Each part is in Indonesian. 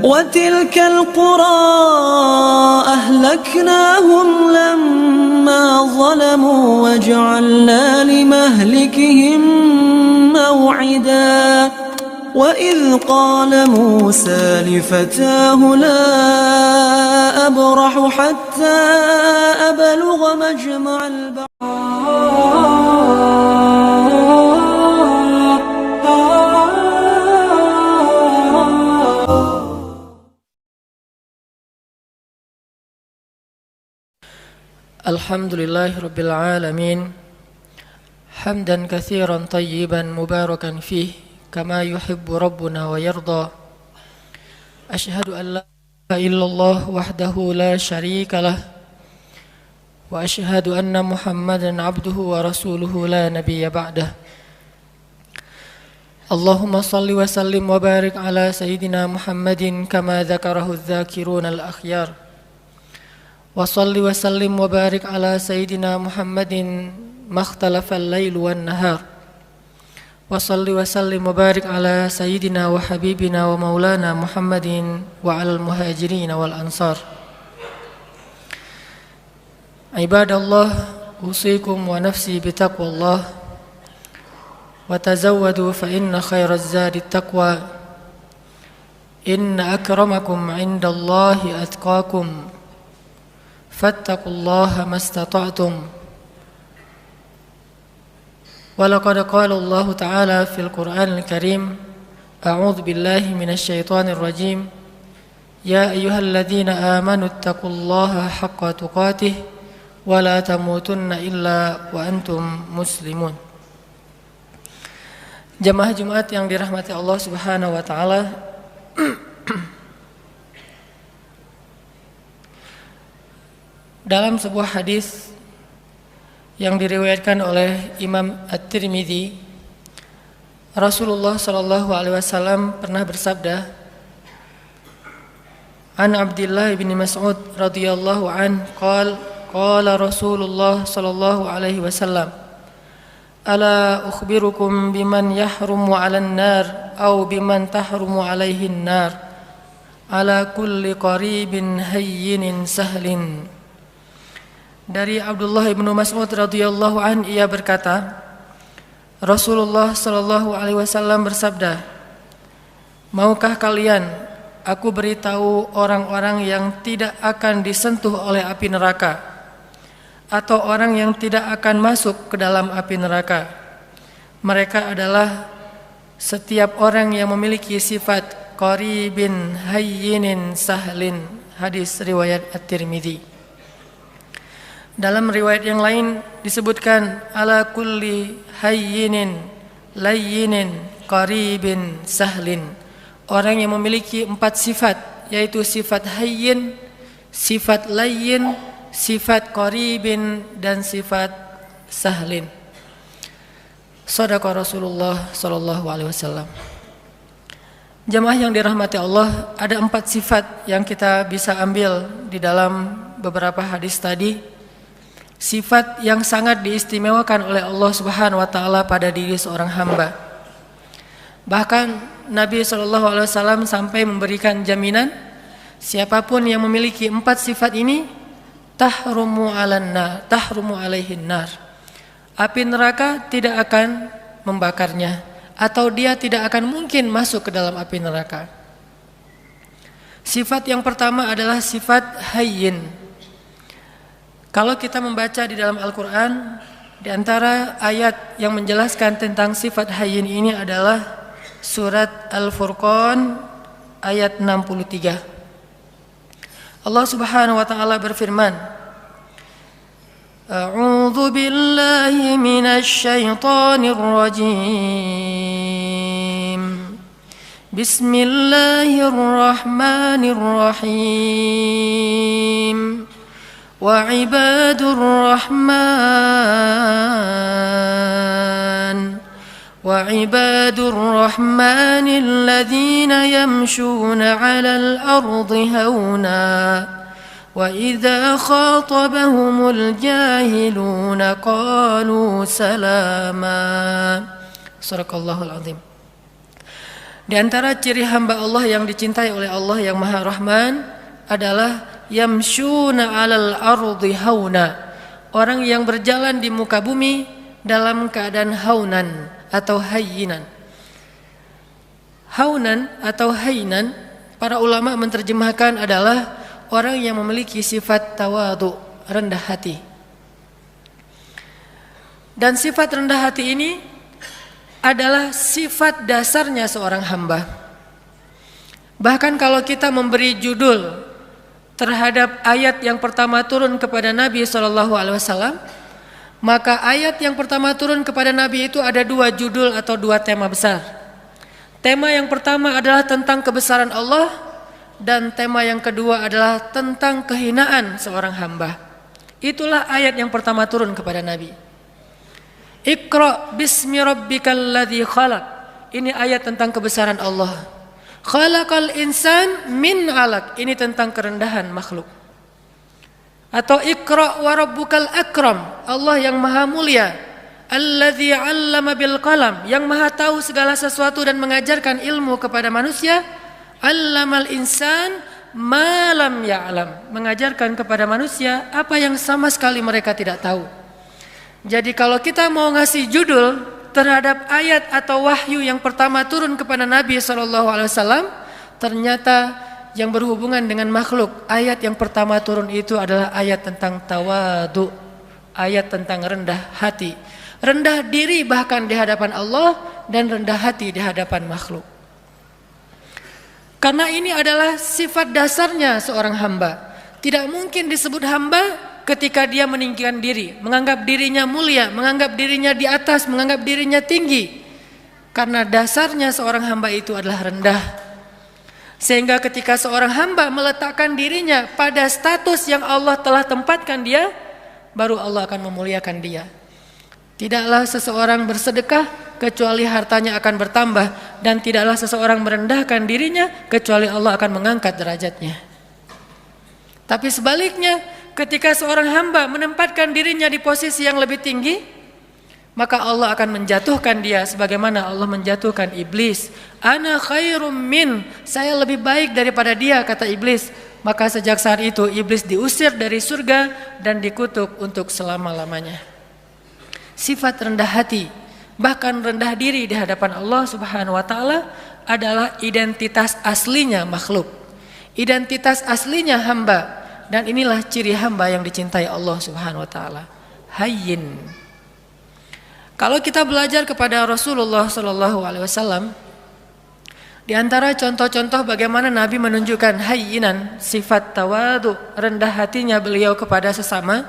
وتلك القرى أهلكناهم لما ظلموا وجعلنا لمهلكهم موعدا وإذ قال موسى لفتاه لا أبرح حتى أبلغ مجمع Alhamdulillahi Rabbil Alamin Hamdan kathiran tayyiban mubarakan fih Kama yuhibbu Rabbuna wa yarda Ashhadu an la ilaha illallah wahdahu la sharika lah Wa ashhadu anna Muhammadan abduhu wa rasuluhu la nabiyya ba'dah Allahumma salli wa sallim wa barik ala Sayyidina Muhammadin Kama dhakarahu dhakirun al-akhyar Wa salli wa sallim wa barik ala Sayyidina Muhammadin makhtalafa al-lail wan nahar Wa salli wa sallim wa barik ala Sayyidina wa habibina wa maulana Muhammadin wa ala al-muhajirin wal ansar Ibadallah usikum wa nafsi bitaqwallah Wa tazawwadu fa inna khairaz zadi taqwa Inna akramakum indallahi atqakum Fattaqullaha mastata'tum Walaqad qala Allah Ta'ala fil Qur'anil Karim A'udzu billahi minasy syaithanir rajim Ya ayyuhalladzina amanu taqullaha haqqa tuqatih wa la tamutunna illa wa antum muslimun Jamaah Jumat yang dirahmati Allah Subhanahu wa taala Dalam sebuah hadis yang diriwayatkan oleh Imam At-Tirmidzi, Rasulullah sallallahu alaihi wasallam pernah bersabda, An Abdullah bin Mas'ud radhiyallahu an qala Rasulullah sallallahu alaihi wasallam, Ala ukhbirukum biman yahrumu 'alan nar aw biman tahrumu 'alaihi an-nar ala kulli qaribin hayyinin sahlin Dari Abdullah bin Mas'ud radhiyallahu an ia berkata, Rasulullah sallallahu alaihi wasallam bersabda, Maukah kalian aku beritahu orang-orang yang tidak akan disentuh oleh api neraka atau orang yang tidak akan masuk ke dalam api neraka? Mereka adalah setiap orang yang memiliki sifat qaribin hayyinin sahlin. Hadis riwayat At-Tirmidzi. Dalam riwayat yang lain disebutkan ala kulli hayyinin layyinin qaribin sahlin. Orang yang memiliki 4 sifat, yaitu sifat hayyin, sifat layyin, sifat qaribin dan sifat sahlin. Shadaqa Rasulullah sallallahu alaihi wasallam. Jamaah yang dirahmati Allah, ada 4 sifat yang kita bisa ambil di dalam beberapa hadis tadi. Sifat yang sangat diistimewakan oleh Allah Subhanahu wa taala pada diri seorang hamba. Bahkan Nabi SAW sampai memberikan jaminan, siapapun yang memiliki 4 sifat ini tahrumu alaihin nar. Api neraka tidak akan membakarnya, atau dia tidak akan mungkin masuk ke dalam api neraka. Sifat yang pertama adalah sifat hayyin. Kalau kita membaca di dalam Al-Quran, di antara ayat yang menjelaskan tentang sifat hayyin ini adalah surat Al-Furqan ayat 63. Allah Subhanahu wa taala berfirman, A'udzu billahi minasy syaithanir rajim. Bismillahirrahmanirrahim. وعباد الرحمن الذين يمشون على الأرض هونا وإذا خاطبهم الجاهلون قالوا سلاما. Sadaqallahul azim. Di antara ciri hamba Allah yang dicintai oleh Allah yang Maha Rahman adalah yamshuna 'alal ardi hauna. Orang yang berjalan di muka bumi dalam keadaan haunan atau hayyinan. Haunan atau hayyinan para ulama menerjemahkan adalah orang yang memiliki sifat tawadhu, rendah hati. Dan sifat rendah hati ini adalah sifat dasarnya seorang hamba. Bahkan kalau kita memberi judul terhadap ayat yang pertama turun kepada Nabi SAW, maka ayat yang pertama turun kepada Nabi itu ada dua judul atau dua tema besar. Tema yang pertama adalah tentang kebesaran Allah, dan tema yang kedua adalah tentang kehinaan seorang hamba. Itulah ayat yang pertama turun kepada Nabi. Iqra bismi rabbikal ladzi khalaq. Ini ayat tentang kebesaran Allah. Khalaqal insan min 'alaq. Ini tentang kerendahan makhluk. Atau Iqra wa rabbukal akram. Allah yang maha mulia. Alladzi 'allama bil qalam, yang maha tahu segala sesuatu dan mengajarkan ilmu kepada manusia. 'Allamal insan ma lam ya'lam, mengajarkan kepada manusia apa yang sama sekali mereka tidak tahu. Jadi kalau kita mau ngasih judul terhadap ayat atau wahyu yang pertama turun kepada Nabi SAW, ternyata yang berhubungan dengan makhluk, ayat yang pertama turun itu adalah ayat tentang tawadhu, ayat tentang rendah hati, rendah diri bahkan di hadapan Allah, dan rendah hati di hadapan makhluk. Karena ini adalah sifat dasarnya seorang hamba. Tidak mungkin disebut hamba ketika dia meninggikan diri, menganggap dirinya mulia, menganggap dirinya di atas, menganggap dirinya tinggi. Karena dasarnya seorang hamba itu adalah rendah. Sehingga ketika seorang hamba meletakkan dirinya pada status yang Allah telah tempatkan dia, baru Allah akan memuliakan dia. Tidaklah seseorang bersedekah kecuali hartanya akan bertambah, dan tidaklah seseorang merendahkan dirinya kecuali Allah akan mengangkat derajatnya. Tapi sebaliknya, ketika seorang hamba menempatkan dirinya di posisi yang lebih tinggi, maka Allah akan menjatuhkan dia sebagaimana Allah menjatuhkan iblis. Ana khairum min, saya lebih baik daripada dia, kata iblis. Maka sejak saat itu iblis diusir dari surga dan dikutuk untuk selama-lamanya. Sifat rendah hati, bahkan rendah diri di hadapan Allah Subhanahu wa taala adalah identitas aslinya makhluk, identitas aslinya hamba. Dan inilah ciri hamba yang dicintai Allah Subhanahu wa taala, hayyin. Kalau kita belajar kepada Rasulullah sallallahu alaihi wasallam, di antara contoh-contoh bagaimana Nabi menunjukkan hayyinan, sifat tawadhu, rendah hatinya beliau kepada sesama,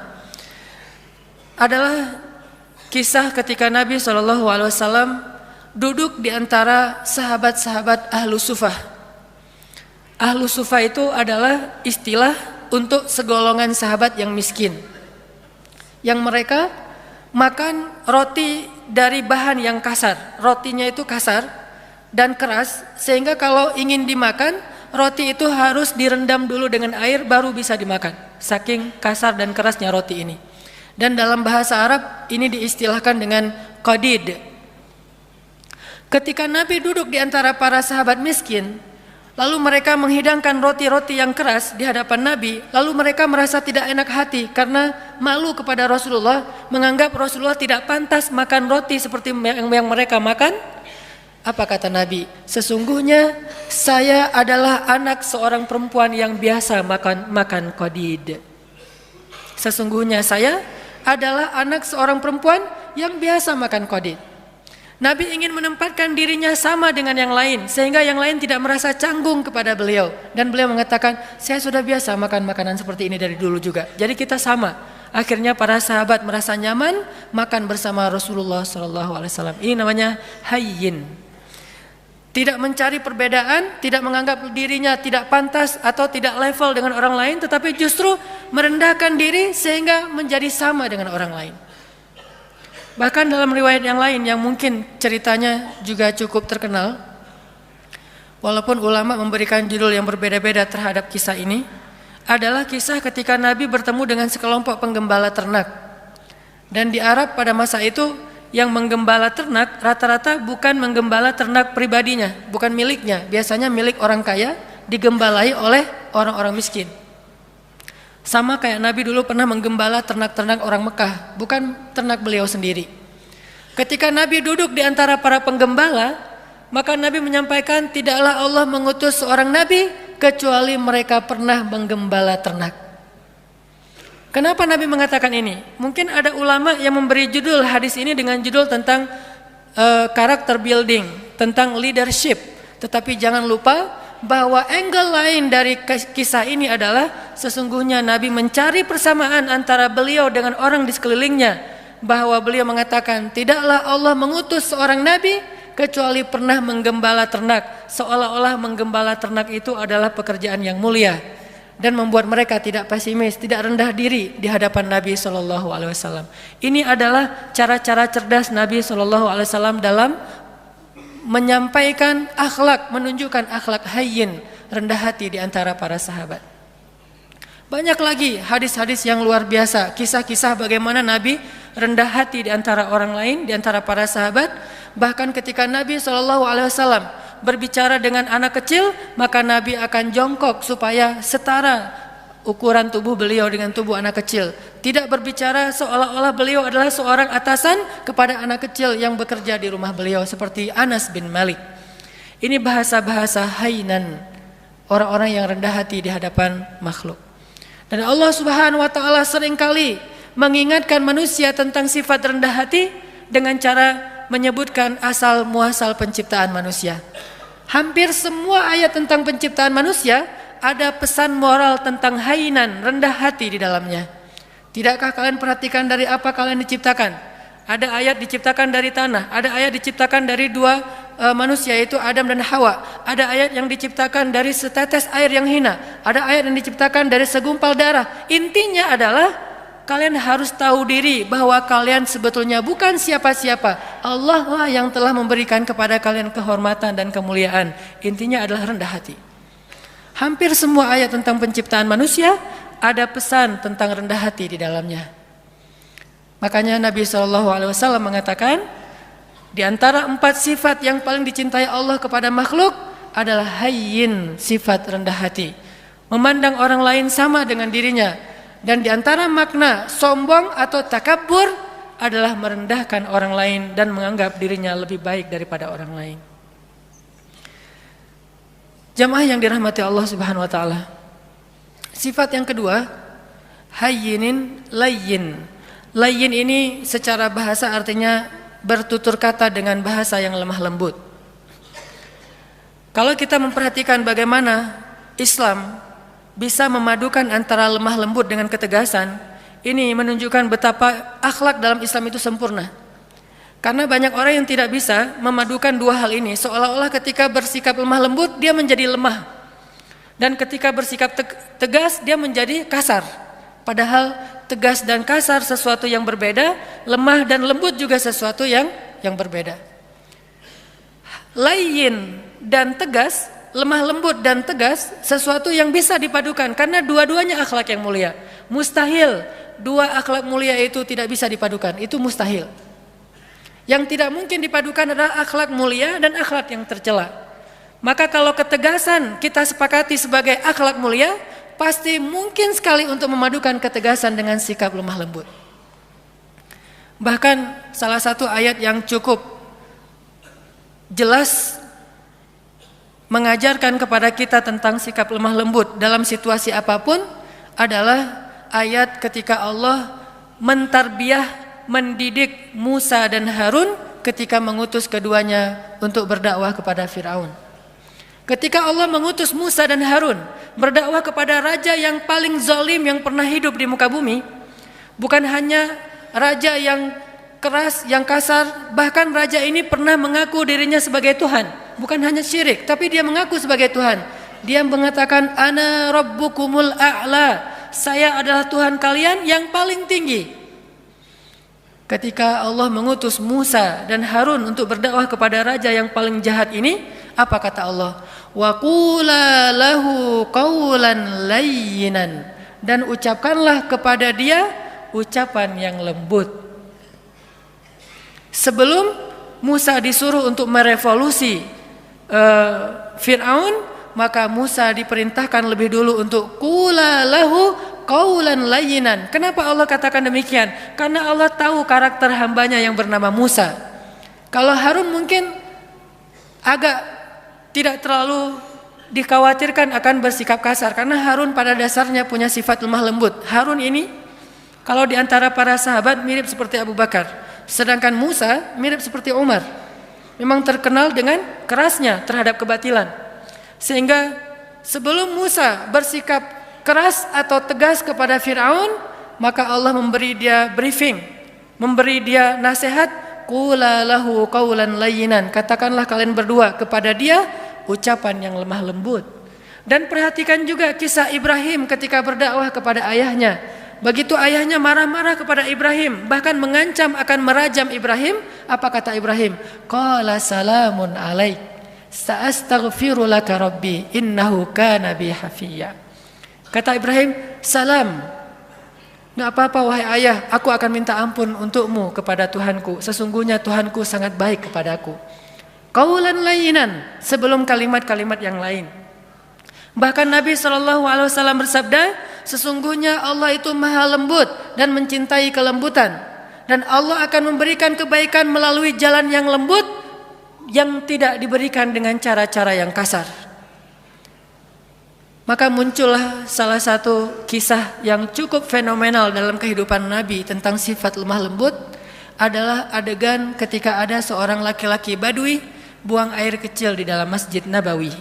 adalah kisah ketika Nabi sallallahu alaihi wasallam duduk di antara sahabat-sahabat ahlu sufah. Ahlu sufah itu adalah istilah untuk segolongan sahabat yang miskin, yang mereka makan roti dari bahan yang kasar. Rotinya itu kasar dan keras, sehingga kalau ingin dimakan, roti itu harus direndam dulu dengan air baru bisa dimakan, saking kasar dan kerasnya roti ini. Dan dalam bahasa Arab ini diistilahkan dengan qadid. Ketika Nabi duduk di antara para sahabat miskin, lalu mereka menghidangkan roti-roti yang keras di hadapan Nabi, lalu mereka merasa tidak enak hati karena malu kepada Rasulullah, menganggap Rasulullah tidak pantas makan roti seperti yang mereka makan. Apa kata Nabi? Sesungguhnya saya adalah anak seorang perempuan yang biasa makan qadid. Sesungguhnya saya adalah anak seorang perempuan yang biasa makan qadid. Nabi ingin menempatkan dirinya sama dengan yang lain, sehingga yang lain tidak merasa canggung kepada beliau. Dan beliau mengatakan, saya sudah biasa makan makanan seperti ini dari dulu juga, jadi kita sama. Akhirnya para sahabat merasa nyaman makan bersama Rasulullah SAW. Ini namanya hayyin. Tidak mencari perbedaan, tidak menganggap dirinya tidak pantas atau tidak level dengan orang lain, tetapi justru merendahkan diri sehingga menjadi sama dengan orang lain. Bahkan dalam riwayat yang lain yang mungkin ceritanya juga cukup terkenal, walaupun ulama memberikan judul yang berbeda-beda terhadap kisah ini, adalah kisah ketika Nabi bertemu dengan sekelompok penggembala ternak. Dan di Arab pada masa itu yang menggembala ternak rata-rata bukan menggembala ternak pribadinya, bukan miliknya. Biasanya milik orang kaya digembalai oleh orang-orang miskin. Sama kayak Nabi dulu pernah menggembala ternak-ternak orang Mekah, bukan ternak beliau sendiri. Ketika Nabi duduk di antara para penggembala, maka Nabi menyampaikan, tidaklah Allah mengutus seorang Nabi kecuali mereka pernah menggembala ternak. Kenapa Nabi mengatakan ini? Mungkin ada ulama yang memberi judul hadis ini dengan judul tentang karakter building, tentang leadership. Tetapi jangan lupa bahwa angle lain dari kisah ini adalah sesungguhnya Nabi mencari persamaan antara beliau dengan orang di sekelilingnya, bahwa beliau mengatakan tidaklah Allah mengutus seorang Nabi kecuali pernah menggembala ternak, seolah-olah menggembala ternak itu adalah pekerjaan yang mulia dan membuat mereka tidak pesimis, tidak rendah diri di hadapan Nabi SAW. Ini adalah cara-cara cerdas Nabi SAW dalam menyampaikan akhlak, menunjukkan akhlak hayyin, rendah hati di antara para sahabat. Banyak lagi hadis-hadis yang luar biasa, kisah-kisah bagaimana Nabi rendah hati di antara orang lain, di antara para sahabat. Bahkan ketika Nabi SAW berbicara dengan anak kecil, maka Nabi akan jongkok supaya setara ukuran tubuh beliau dengan tubuh anak kecil. Tidak berbicara seolah-olah beliau adalah seorang atasan kepada anak kecil yang bekerja di rumah beliau, seperti Anas bin Malik. Ini bahasa-bahasa hainan, orang-orang yang rendah hati di hadapan makhluk. Dan Allah Subhanahu wa taala seringkali mengingatkan manusia tentang sifat rendah hati dengan cara menyebutkan asal muasal penciptaan manusia. Hampir semua ayat tentang penciptaan manusia ada pesan moral tentang hainan, rendah hati di dalamnya. Tidakkah kalian perhatikan dari apa kalian diciptakan? Ada ayat diciptakan dari tanah, ada ayat diciptakan dari dua manusia, yaitu Adam dan Hawa. Ada ayat yang diciptakan dari setetes air yang hina, ada ayat yang diciptakan dari segumpal darah. Intinya adalah kalian harus tahu diri bahwa kalian sebetulnya bukan siapa-siapa. Allah lah yang telah memberikan kepada kalian kehormatan dan kemuliaan. Intinya adalah rendah hati. Hampir semua ayat tentang penciptaan manusia ada pesan tentang rendah hati di dalamnya. Makanya Nabi SAW mengatakan, di antara 4 sifat yang paling dicintai Allah kepada makhluk adalah hayyin, sifat rendah hati, memandang orang lain sama dengan dirinya. Dan di antara makna sombong atau takabur adalah merendahkan orang lain dan menganggap dirinya lebih baik daripada orang lain. Jamaah yang dirahmati Allah Subhanahu wa taala. Sifat yang kedua, hayyinin layyin. Layyin ini secara bahasa artinya bertutur kata dengan bahasa yang lemah lembut. Kalau kita memperhatikan bagaimana Islam bisa memadukan antara lemah lembut dengan ketegasan, ini menunjukkan betapa akhlak dalam Islam itu sempurna. Karena banyak orang yang tidak bisa memadukan dua hal ini, seolah-olah ketika bersikap lemah lembut dia menjadi lemah, dan ketika bersikap tegas dia menjadi kasar. Padahal tegas dan kasar sesuatu yang berbeda, lemah dan lembut juga sesuatu yang berbeda. Layyin dan tegas, lemah lembut dan tegas sesuatu yang bisa dipadukan karena dua-duanya akhlak yang mulia. Mustahil dua akhlak mulia itu tidak bisa dipadukan, itu mustahil. Yang tidak mungkin dipadukan adalah akhlak mulia dan akhlak yang tercela. Maka kalau ketegasan kita sepakati sebagai akhlak mulia, pasti mungkin sekali untuk memadukan ketegasan dengan sikap lemah lembut. Bahkan salah satu ayat yang cukup jelas mengajarkan kepada kita tentang sikap lemah lembut dalam situasi apapun adalah ayat ketika Allah mentarbiyah, mendidik Musa dan Harun ketika mengutus keduanya untuk berdakwah kepada Firaun. Ketika Allah mengutus Musa dan Harun berdakwah kepada raja yang paling zalim yang pernah hidup di muka bumi, bukan hanya raja yang keras, yang kasar, bahkan raja ini pernah mengaku dirinya sebagai Tuhan. Bukan hanya syirik, tapi dia mengaku sebagai Tuhan. Dia mengatakan, ana rabbukumul a'la, saya adalah Tuhan kalian yang paling tinggi. Ketika Allah mengutus Musa dan Harun untuk berdakwah kepada raja yang paling jahat ini, apa kata Allah? Wa qula lahu qawlan layyinan, dan ucapkanlah kepada dia ucapan yang lembut. Sebelum Musa disuruh untuk merevolusi Fir'aun, maka Musa diperintahkan lebih dulu untuk qula lahu qaulan layyinan. Kenapa Allah katakan demikian? Karena Allah tahu karakter hambanya yang bernama Musa. Kalau Harun mungkin agak tidak terlalu dikhawatirkan akan bersikap kasar, karena Harun pada dasarnya punya sifat lemah lembut. Harun ini kalau di antara para sahabat mirip seperti Abu Bakar, sedangkan Musa mirip seperti Umar. Memang terkenal dengan kerasnya terhadap kebatilan. Sehingga sebelum Musa bersikap keras atau tegas kepada Fir'aun, maka Allah memberi dia briefing, memberi dia nasihat. Qula lahu qaulan layyinan, katakanlah kalian berdua kepada dia ucapan yang lemah lembut. Dan perhatikan juga kisah Ibrahim ketika berdakwah kepada ayahnya. Begitu ayahnya marah-marah kepada Ibrahim, bahkan mengancam akan merajam Ibrahim, apa kata Ibrahim? Qala salamun alaik, sa'astaghfiru laka rabbi, innahu kana bi hafiya. Kata Ibrahim, salam. Nggak apa-apa wahai ayah, aku akan minta ampun untukmu kepada Tuhanku. Sesungguhnya Tuhanku sangat baik kepadaku. Qaulan layyinan, sebelum kalimat-kalimat yang lain. Bahkan Nabi SAW bersabda, sesungguhnya Allah itu maha lembut dan mencintai kelembutan. Dan Allah akan memberikan kebaikan melalui jalan yang lembut, yang tidak diberikan dengan cara-cara yang kasar. Maka muncullah salah satu kisah yang cukup fenomenal dalam kehidupan Nabi tentang sifat lemah lembut, adalah adegan ketika ada seorang laki-laki Badui buang air kecil di dalam Masjid Nabawi.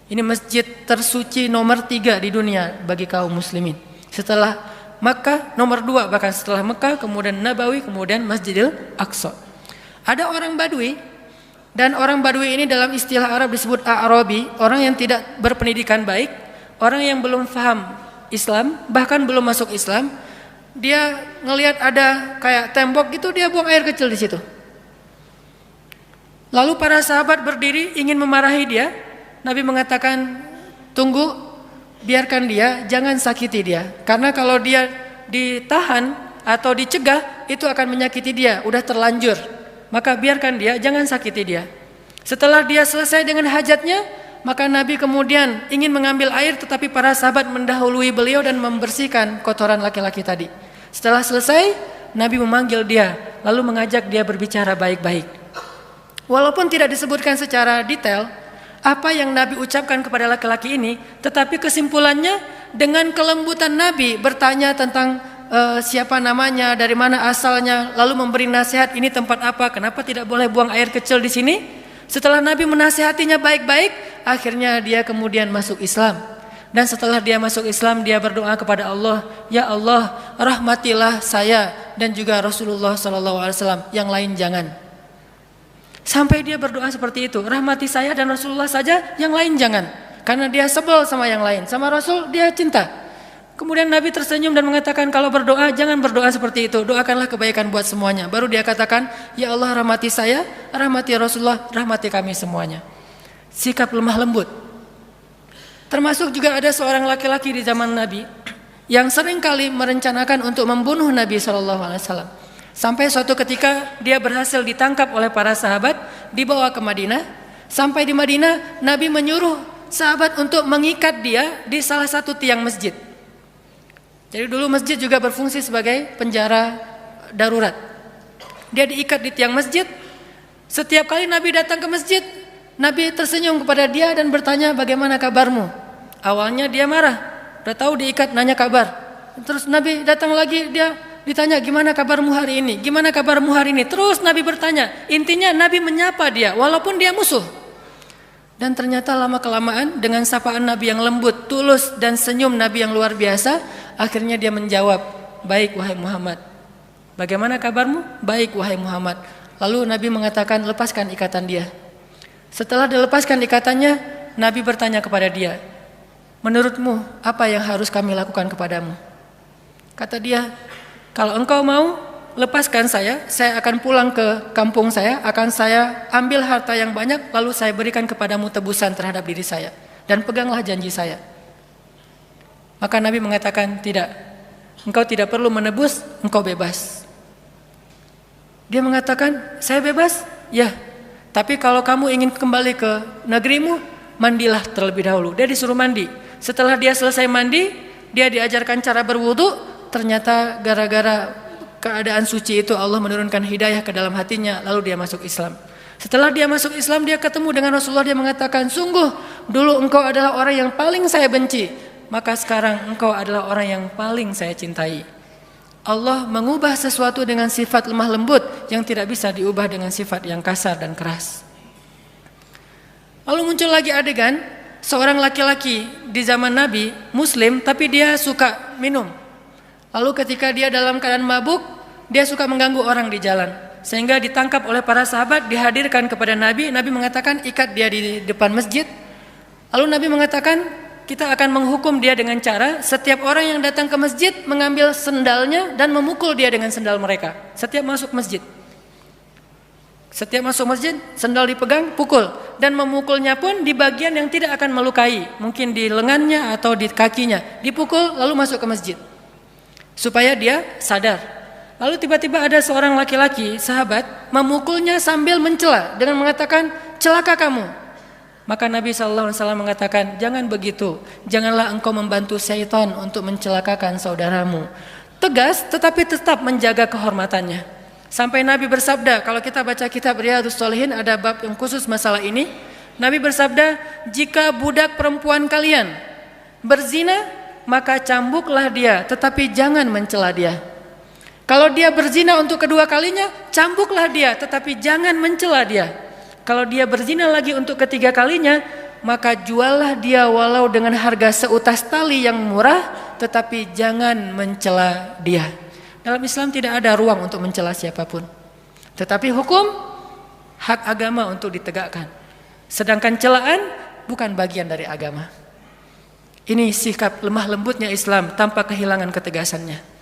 Ini masjid tersuci nomor 3 di dunia bagi kaum muslimin. Setelah Makkah, nomor 2 bahkan setelah Makkah, kemudian Nabawi, kemudian Masjidil Aqsa. Ada orang Badui, dan orang Badui ini dalam istilah Arab disebut A'rabi, orang yang tidak berpendidikan baik, orang yang belum paham Islam, bahkan belum masuk Islam. Dia ngelihat ada kayak tembok gitu, dia buang air kecil di situ. Lalu para sahabat berdiri ingin memarahi dia. Nabi mengatakan, tunggu, biarkan dia, jangan sakiti dia. Karena kalau dia ditahan atau dicegah, itu akan menyakiti dia, udah terlanjur. Maka biarkan dia, jangan sakiti dia. Setelah dia selesai dengan hajatnya, maka Nabi kemudian ingin mengambil air, tetapi para sahabat mendahului beliau dan membersihkan kotoran laki-laki tadi. Setelah selesai, Nabi memanggil dia, lalu mengajak dia berbicara baik-baik. Walaupun tidak disebutkan secara detail apa yang Nabi ucapkan kepada laki-laki ini, tetapi kesimpulannya dengan kelembutan Nabi bertanya tentang siapa namanya, dari mana asalnya, lalu memberi nasihat, ini tempat apa, kenapa tidak boleh buang air kecil di sini. Setelah Nabi menasihatinya baik-baik, akhirnya dia kemudian masuk Islam. Dan setelah dia masuk Islam, dia berdoa kepada Allah, ya Allah, rahmatilah saya dan juga Rasulullah SAW, yang lain jangan. Sampai dia berdoa seperti itu, rahmati saya dan Rasulullah saja, yang lain jangan. Karena dia sebel sama yang lain, sama Rasul dia cinta. Kemudian Nabi tersenyum dan mengatakan, kalau berdoa jangan berdoa seperti itu, doakanlah kebaikan buat semuanya. Baru dia katakan, ya Allah rahmati saya, rahmati Rasulullah, rahmati kami semuanya. Sikap lemah lembut. Termasuk juga ada seorang laki-laki di zaman Nabi yang seringkali merencanakan untuk membunuh Nabi SAW. Sampai suatu ketika dia berhasil ditangkap oleh para sahabat, dibawa ke Madinah. Sampai di Madinah, Nabi menyuruh sahabat untuk mengikat dia di salah satu tiang masjid. Jadi dulu masjid juga berfungsi sebagai penjara darurat. Dia diikat di tiang masjid. Setiap kali Nabi datang ke masjid, Nabi tersenyum kepada dia dan bertanya, bagaimana kabarmu? Awalnya dia marah, udah tahu diikat, nanya kabar. Terus Nabi datang lagi, dia ditanya, gimana kabarmu hari ini? Gimana kabarmu hari ini? Terus Nabi bertanya. Intinya Nabi menyapa dia walaupun dia musuh. Dan ternyata lama-kelamaan dengan sapaan Nabi yang lembut, tulus, dan senyum Nabi yang luar biasa, akhirnya dia menjawab, baik wahai Muhammad. Bagaimana kabarmu? Baik wahai Muhammad. Lalu Nabi mengatakan, lepaskan ikatan dia. Setelah dilepaskan ikatannya, Nabi bertanya kepada dia, menurutmu apa yang harus kami lakukan kepadamu? Kata dia, kalau engkau mau lepaskan saya akan pulang ke kampung saya, akan saya ambil harta yang banyak, lalu saya berikan kepadamu tebusan terhadap diri saya. Dan peganglah janji saya. Maka Nabi mengatakan, tidak, engkau tidak perlu menebus, engkau bebas. Dia mengatakan, saya bebas? Ya, tapi kalau kamu ingin kembali ke negerimu, mandilah terlebih dahulu. Dia disuruh mandi. Setelah dia selesai mandi, dia diajarkan cara berwudu. Ternyata gara-gara keadaan suci itu Allah menurunkan hidayah ke dalam hatinya, lalu dia masuk Islam. Setelah dia masuk Islam, dia ketemu dengan Rasulullah. Dia mengatakan, sungguh dulu engkau adalah orang yang paling saya benci, maka sekarang engkau adalah orang yang paling saya cintai. Allah mengubah sesuatu dengan sifat lemah lembut yang tidak bisa diubah dengan sifat yang kasar dan keras. Lalu muncul lagi adegan seorang laki-laki di zaman Nabi, Muslim, tapi dia suka minum. Lalu ketika dia dalam keadaan mabuk, dia suka mengganggu orang di jalan. Sehingga ditangkap oleh para sahabat, dihadirkan kepada Nabi. Nabi mengatakan, ikat dia di depan masjid. Lalu Nabi mengatakan, kita akan menghukum dia dengan cara setiap orang yang datang ke masjid mengambil sendalnya dan memukul dia dengan sendal mereka. Setiap masuk masjid, sendal dipegang, pukul. Dan memukulnya pun di bagian yang tidak akan melukai, mungkin di lengannya atau di kakinya. Dipukul lalu masuk ke masjid, supaya dia sadar. Lalu tiba-tiba ada seorang laki-laki, sahabat, memukulnya sambil mencela dengan mengatakan, celaka kamu. Maka Nabi SAW mengatakan, jangan begitu, janganlah engkau membantu syaitan untuk mencelakakan saudaramu. Tegas tetapi tetap menjaga kehormatannya. Sampai Nabi bersabda, kalau kita baca kitab Riyadhus Shalihin ada bab yang khusus masalah ini. Nabi bersabda, jika budak perempuan kalian berzina, maka cambuklah dia, tetapi jangan mencela dia. Kalau dia berzina untuk kedua kalinya, cambuklah dia, tetapi jangan mencela dia. Kalau dia berzina lagi untuk ketiga kalinya, maka juallah dia walau dengan harga seutas tali yang murah, tetapi jangan mencela dia. Dalam Islam tidak ada ruang untuk mencela siapapun. Tetapi hukum, hak agama untuk ditegakkan. Sedangkan celaan bukan bagian dari agama. Ini sikap lemah lembutnya Islam tanpa kehilangan ketegasannya.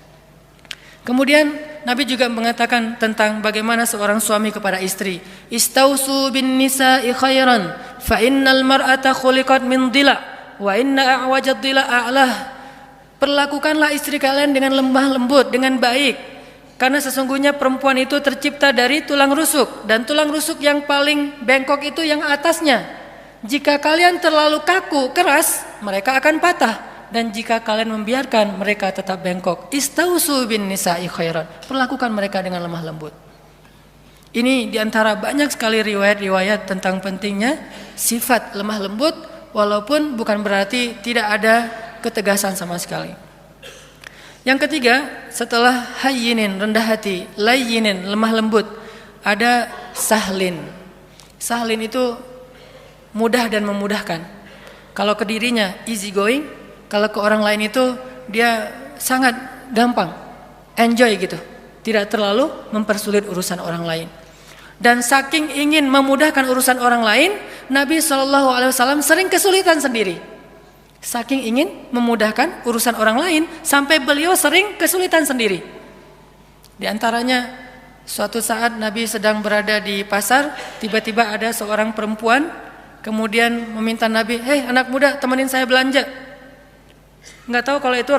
Kemudian Nabi juga mengatakan tentang bagaimana seorang suami kepada istri. Istausu bin nisa'i khairan fa innal mar'ata khuliqat min dhila wa inna a'wajad dhila a'lah. Perlakukanlah istri kalian dengan lemah lembut, dengan baik, karena sesungguhnya perempuan itu tercipta dari tulang rusuk, dan tulang rusuk yang paling bengkok itu yang atasnya. Jika kalian terlalu kaku, keras, mereka akan patah. Dan jika kalian membiarkan, mereka tetap bengkok. Istausu bin nisa'i khairan. Perlakukan mereka dengan lemah lembut. Ini diantara banyak sekali riwayat-riwayat tentang pentingnya sifat lemah lembut, walaupun bukan berarti tidak ada ketegasan sama sekali. Yang ketiga, setelah hayyinin, rendah hati, layyinin, lemah lembut, ada sahlin. Sahlin itu mudah dan memudahkan. Kalau ke dirinya easy going, kalau ke orang lain itu dia sangat gampang, enjoy gitu, tidak terlalu mempersulit urusan orang lain. Dan saking ingin memudahkan urusan orang lain, Nabi SAW sering kesulitan sendiri. Saking ingin memudahkan urusan orang lain, sampai beliau sering kesulitan sendiri. Di antaranya, suatu saat Nabi sedang berada di pasar, tiba-tiba ada seorang perempuan, kemudian meminta Nabi, hei anak muda, temenin saya belanja. Nggak tahu kalau itu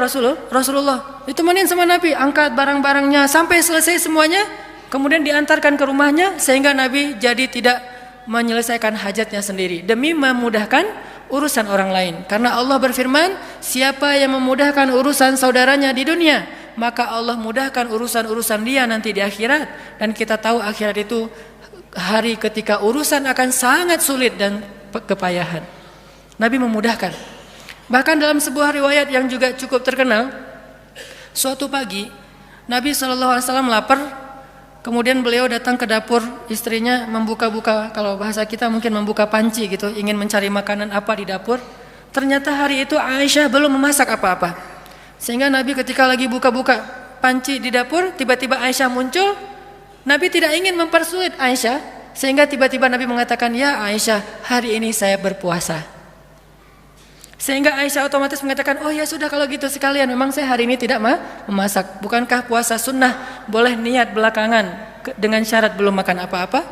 Rasulullah ditemenin sama Nabi, angkat barang-barangnya sampai selesai semuanya, kemudian diantarkan ke rumahnya, sehingga Nabi jadi tidak menyelesaikan hajatnya sendiri demi memudahkan urusan orang lain. Karena Allah berfirman, siapa yang memudahkan urusan saudaranya di dunia, maka Allah mudahkan urusan-urusan dia nanti di akhirat. Dan kita tahu akhirat itu hari ketika urusan akan sangat sulit dan kepayahan. Nabi memudahkan. Bahkan dalam sebuah riwayat yang juga cukup terkenal, suatu pagi Nabi SAW lapar, kemudian beliau datang ke dapur istrinya, membuka-buka, kalau bahasa kita mungkin membuka panci gitu, ingin mencari makanan apa di dapur. Ternyata hari itu Aisyah belum memasak apa-apa, sehingga Nabi ketika lagi buka-buka panci di dapur, tiba-tiba Aisyah muncul. Nabi tidak ingin mempersulit Aisyah, sehingga tiba-tiba Nabi mengatakan, ya Aisyah, hari ini saya berpuasa. Sehingga Aisyah otomatis mengatakan, oh ya sudah kalau gitu sekalian, memang saya hari ini tidak memasak. Bukankah puasa sunnah boleh niat belakangan dengan syarat belum makan apa-apa?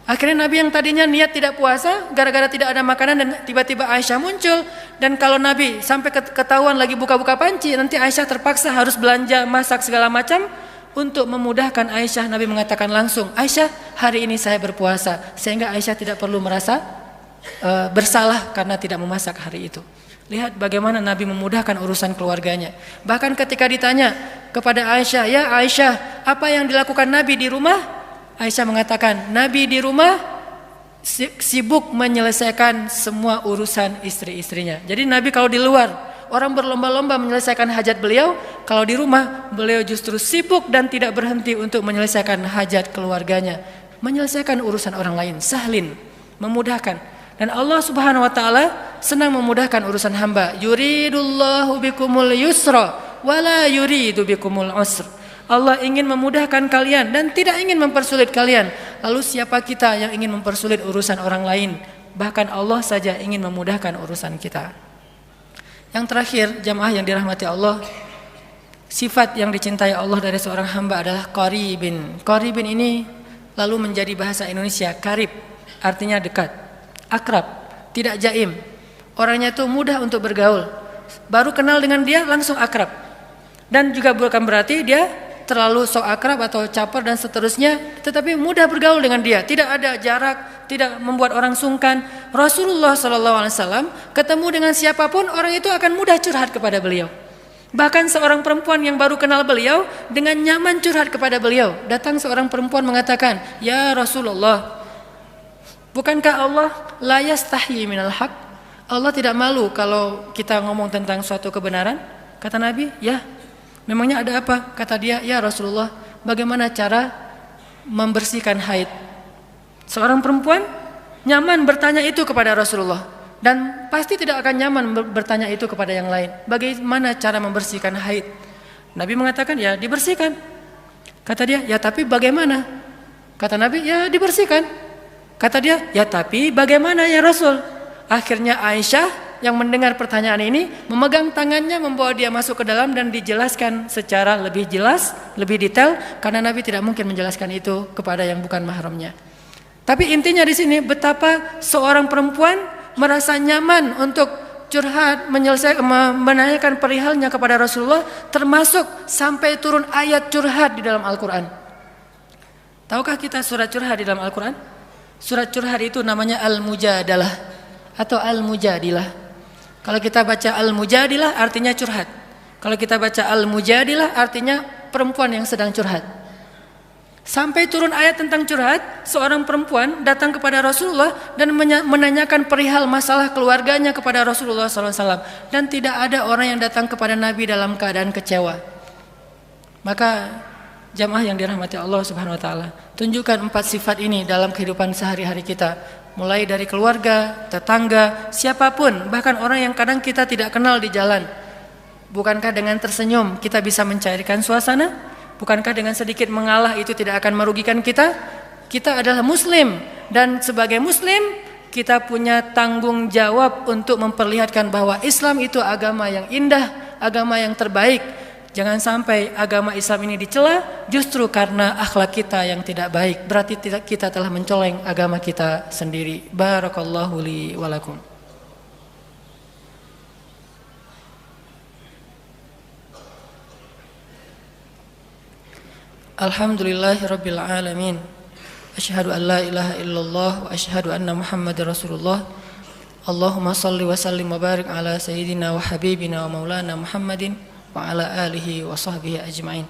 Akhirnya Nabi yang tadinya niat tidak puasa gara-gara tidak ada makanan, dan tiba-tiba Aisyah muncul. Dan kalau Nabi sampai ketahuan lagi buka-buka panci, nanti Aisyah terpaksa harus belanja, masak segala macam. untuk memudahkan Aisyah, Nabi mengatakan langsung, Aisyah, hari ini saya berpuasa, sehingga Aisyah tidak perlu merasa bersalah karena tidak memasak hari itu. Lihat bagaimana Nabi memudahkan urusan keluarganya. Bahkan ketika ditanya kepada Aisyah, ya Aisyah, apa yang dilakukan Nabi di rumah? Aisyah mengatakan, Nabi di rumah sibuk menyelesaikan semua urusan istri-istrinya. Jadi Nabi kalau di luar, orang berlomba-lomba menyelesaikan hajat beliau, kalau di rumah beliau justru sibuk dan tidak berhenti untuk menyelesaikan hajat keluarganya, menyelesaikan urusan orang lain, sahlin, memudahkan. Dan Allah Subhanahu wa taala senang memudahkan urusan hamba. Yuridullahu bikumul yusra wala yuridu bikumul usra. Allah ingin memudahkan kalian dan tidak ingin mempersulit kalian. Lalu siapa kita yang ingin mempersulit urusan orang lain? Bahkan Allah saja ingin memudahkan urusan kita. Yang terakhir, jamaah yang dirahmati Allah, sifat yang dicintai Allah dari seorang hamba adalah qaribin. Qaribin ini lalu menjadi bahasa Indonesia karib, artinya dekat, akrab, tidak jaim. Orangnya itu mudah untuk bergaul. Baru kenal dengan dia langsung akrab. Dan juga bukan berarti dia terlalu sok akrab atau caper dan seterusnya, tetapi mudah bergaul dengan dia, tidak ada jarak, tidak membuat orang sungkan. Rasulullah SAW ketemu dengan siapapun, orang itu akan mudah curhat kepada beliau. Bahkan seorang perempuan yang baru kenal beliau dengan nyaman curhat kepada beliau. Datang seorang perempuan mengatakan, ya Rasulullah, bukankah Allah la yastahyi minal haq? Allah tidak malu kalau kita ngomong tentang suatu kebenaran? Kata Nabi, ya. Memangnya ada apa? Kata dia, ya Rasulullah, bagaimana cara membersihkan haid? Seorang perempuan nyaman bertanya itu kepada Rasulullah, dan pasti tidak akan nyaman bertanya itu kepada yang lain. Bagaimana cara membersihkan haid? Nabi mengatakan, ya dibersihkan. Kata dia, ya tapi bagaimana? Kata Nabi, ya dibersihkan. Kata dia, ya tapi bagaimana ya Rasul? Akhirnya Aisyah yang mendengar pertanyaan ini memegang tangannya, membawa dia masuk ke dalam dan dijelaskan secara lebih jelas, lebih detail, karena Nabi tidak mungkin menjelaskan itu kepada yang bukan mahramnya. Tapi intinya di sini betapa seorang perempuan merasa nyaman untuk curhat, menanyakan perihalnya kepada Rasulullah, termasuk sampai turun ayat curhat di dalam Al-Quran. Tahukah kita surat curhat di dalam Al-Quran? Surat curhat itu namanya Al-Mujadalah atau Al-Mujadilah. Kalau kita baca Al-Mujadilah artinya curhat. Kalau kita baca Al-Mujadilah artinya perempuan yang sedang curhat. Sampai turun ayat tentang curhat, seorang perempuan datang kepada Rasulullah dan menanyakan perihal masalah keluarganya kepada Rasulullah SAW. Dan tidak ada orang yang datang kepada Nabi dalam keadaan kecewa. Maka jamaah yang dirahmati Allah Subhanahu wa taala, tunjukkan 4 sifat ini dalam kehidupan sehari-hari kita. Mulai dari keluarga, tetangga, siapapun, bahkan orang yang kadang kita tidak kenal di jalan. Bukankah dengan tersenyum kita bisa mencairkan suasana? Bukankah dengan sedikit mengalah itu tidak akan merugikan kita? Kita adalah muslim, dan sebagai muslim kita punya tanggung jawab untuk memperlihatkan bahwa Islam itu agama yang indah, agama yang terbaik. Jangan sampai agama Islam ini dicela justru karena akhlak kita yang tidak baik. Berarti kita telah mencoleng agama kita sendiri. Barakallahu li wa lakum. Alhamdulillahirabbil alamin. Asyhadu an la ilaha illallah wa asyhadu anna Muhammadar Rasulullah. Allahumma shalli wa sallim wa barik ala sayyidina wa habibina wa maulana Muhammadin wa ala alihi wa sahbihi ajma'in.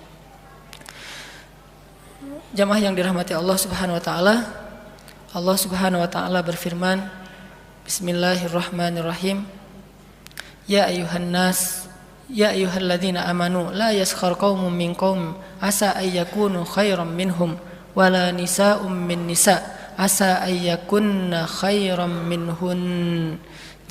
Jamaah yang dirahmati Allah Subhanahu wa taala, Allah Subhanahu wa taala berfirman, Bismillahirrahmanirrahim. Ya ayuhan nas, ya ayyuhalladzina amanu, la yaskhar qaumun min qaum asa ayyakunu khairan minhum wala nisa'um min nisa' asa ayyakunna khairan minhun.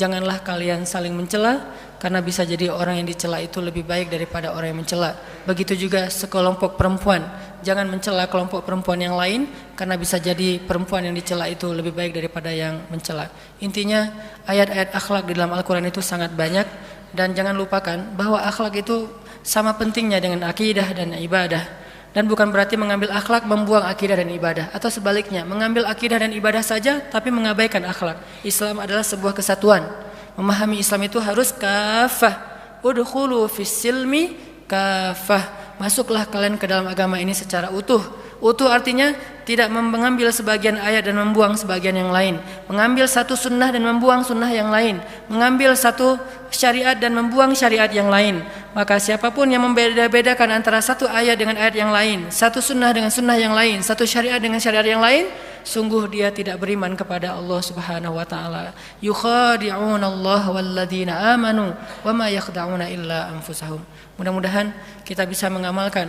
Janganlah kalian saling mencela, karena bisa jadi orang yang dicela itu lebih baik daripada orang yang mencela. Begitu juga sekelompok perempuan, jangan mencela kelompok perempuan yang lain, karena bisa jadi perempuan yang dicela itu lebih baik daripada yang mencela. Intinya ayat-ayat akhlak di dalam Al-Quran itu sangat banyak, dan jangan lupakan bahwa akhlak itu sama pentingnya dengan akidah dan ibadah. Dan bukan berarti mengambil akhlak membuang akidah dan ibadah, atau sebaliknya, mengambil akidah dan ibadah saja tapi mengabaikan akhlak. Islam adalah sebuah kesatuan. Memahami Islam itu harus kafah. Udkhulu fis silmi kafah. masuklah kalian ke dalam agama ini secara utuh. Utuh artinya tidak mengambil sebagian ayat dan membuang sebagian yang lain, mengambil satu sunnah dan membuang sunnah yang lain, mengambil satu syariat dan membuang syariat yang lain. Maka siapapun yang membeda-bedakan antara satu ayat dengan ayat yang lain, satu sunnah dengan sunnah yang lain, satu syariat dengan syariat yang lain, sungguh dia tidak beriman kepada Allah Subhanahu wa taala. Yukhadi'una Allah walladzina amanu wama yakhda'una illa anfusahum. Mudah-mudahan kita bisa mengamalkan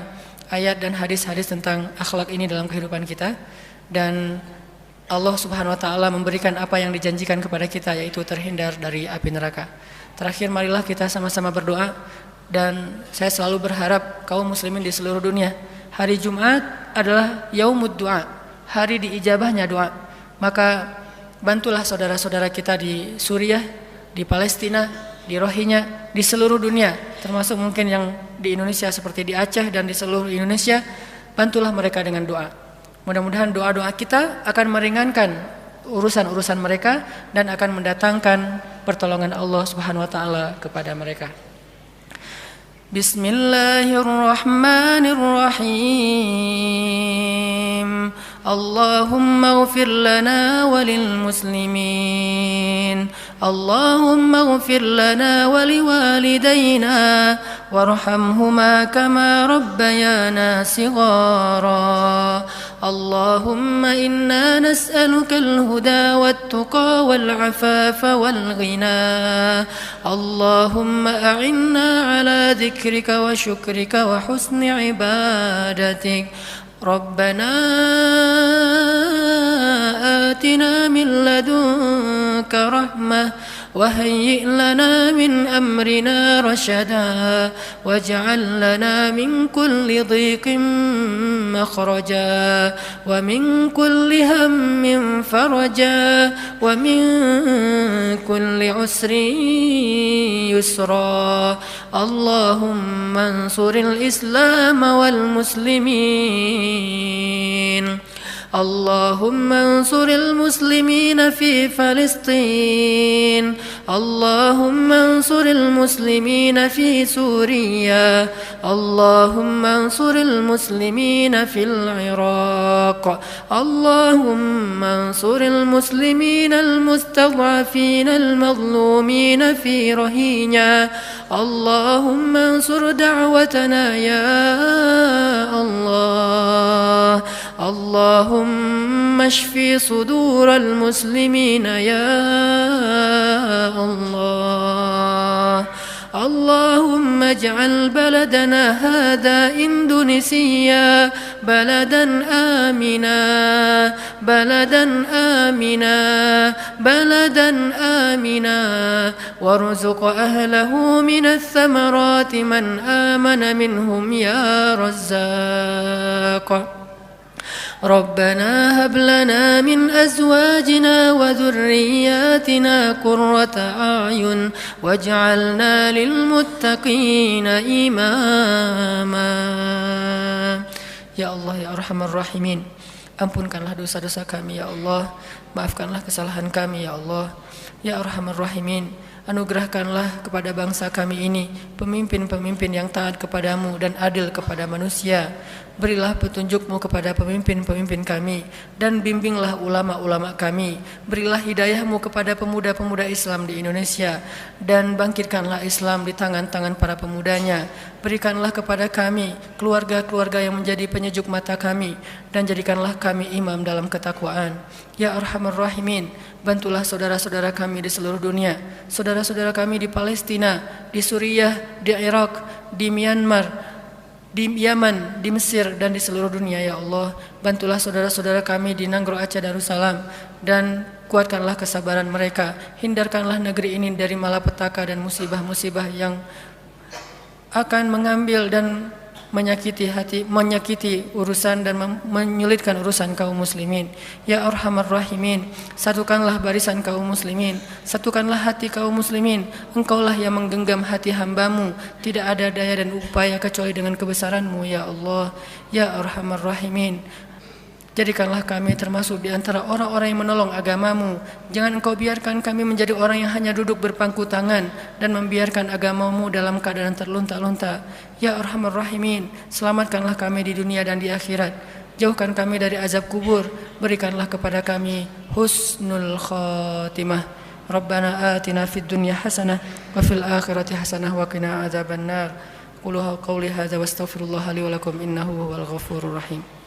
ayat dan hadis-hadis tentang akhlak ini dalam kehidupan kita, dan Allah Subhanahu wa taala memberikan apa yang dijanjikan kepada kita, yaitu terhindar dari api neraka. Terakhir, marilah kita sama-sama berdoa, dan saya selalu berharap kaum muslimin di seluruh dunia, hari Jumat adalah yaumud du'a, hari diijabahnya doa. Maka bantulah saudara-saudara kita di Suriah, di Palestina, di Rohingya, di seluruh dunia, termasuk mungkin yang di Indonesia seperti di Aceh dan di seluruh Indonesia. Bantulah mereka dengan doa. Mudah-mudahan doa-doa kita akan meringankan urusan-urusan mereka dan akan mendatangkan pertolongan Allah Subhanahu wa taala kepada mereka. Bismillahirrahmanirrahim. Allahumma ighfir lana walil muslimin. Allahumma ighfir lana waliwalidayna warhamhuma kama rabbayana shighara. Allahumma inna nas'aluka al-huda wat-tuqa wal-'afafa wal-ghina. Allahumma a'inna 'ala dhikrika wa syukrika wa husni 'ibadatik. ربنا آتنا من لدنك رحمة وهيئ لنا من أمرنا رشدا واجعل لنا من كل ضيق مخرجا ومن كل هم فرجا ومن كل عسر يسرا. اللهم انصر الإسلام والمسلمين. اللهم انصر المسلمين في فلسطين. اللهم انصر المسلمين في سوريا. اللهم انصر المسلمين في العراق. اللهم انصر المسلمين المستضعفين المظلومين في رهينيا. اللهم انصر دعوتنا يا الله. اللهم اشف صدور المسلمين يا الله. اللهم اجعل بلدنا هذا إندونيسيا بلدا آمنا بلدا آمنا بلدا آمنا وارزق أهله من الثمرات من آمن منهم يا رزاق. ربنا هب لنا من أزواجنا وذرياتنا قرة أعين واجعلنا للمتقين إماما. Ya Allah, ya Arhamar Rahimin, ampunkanlah dosa-dosa kami ya Allah, maafkanlah kesalahan kami ya Allah. Ya Arhamar Rahimin, anugerahkanlah kepada bangsa kami ini pemimpin-pemimpin yang taat kepadamu dan adil kepada manusia. Berilah petunjuk-Mu kepada pemimpin-pemimpin kami dan bimbinglah ulama-ulama kami. Berilah hidayah-Mu kepada pemuda-pemuda Islam di Indonesia dan bangkitkanlah Islam di tangan-tangan para pemudanya. Berikanlah kepada kami keluarga-keluarga yang menjadi penyejuk mata kami dan jadikanlah kami imam dalam ketakwaan. Ya Arhamar Rahimin, bantulah saudara-saudara kami di seluruh dunia, saudara-saudara kami di Palestina, di Suriah, di Irak, di Myanmar, di Yaman, di Mesir dan di seluruh dunia ya Allah. Bantulah saudara-saudara kami di Nanggro Aceh Darussalam dan kuatkanlah kesabaran mereka. Hindarkanlah negeri ini dari malapetaka dan musibah-musibah yang akan mengambil dan menyakiti urusan dan menyulitkan urusan kaum muslimin. Ya Arhamar Rahimin, satukanlah barisan kaum muslimin, satukanlah hati kaum muslimin. Engkaulah yang menggenggam hati hamba-Mu, tidak ada daya dan upaya kecuali dengan kebesaran-Mu ya Allah. Ya Arhamar Rahimin, Jadikanlah kami termasuk di antara orang-orang yang menolong agamamu. Jangan engkau biarkan kami menjadi orang yang hanya duduk berpangku tangan dan membiarkan agamamu dalam keadaan terlunta-lunta. Ya Arhamar Rahimin, selamatkanlah kami di dunia dan di akhirat. Jauhkan kami dari azab kubur. Berikanlah kepada kami husnul khatimah. Rabbana atina fid dunya hasanah wa fil akhirati hasanah wa qina adzabannar. Qulu qawli hadza wastaghfirullah li wa lakum innahu huwal ghafurur rahim.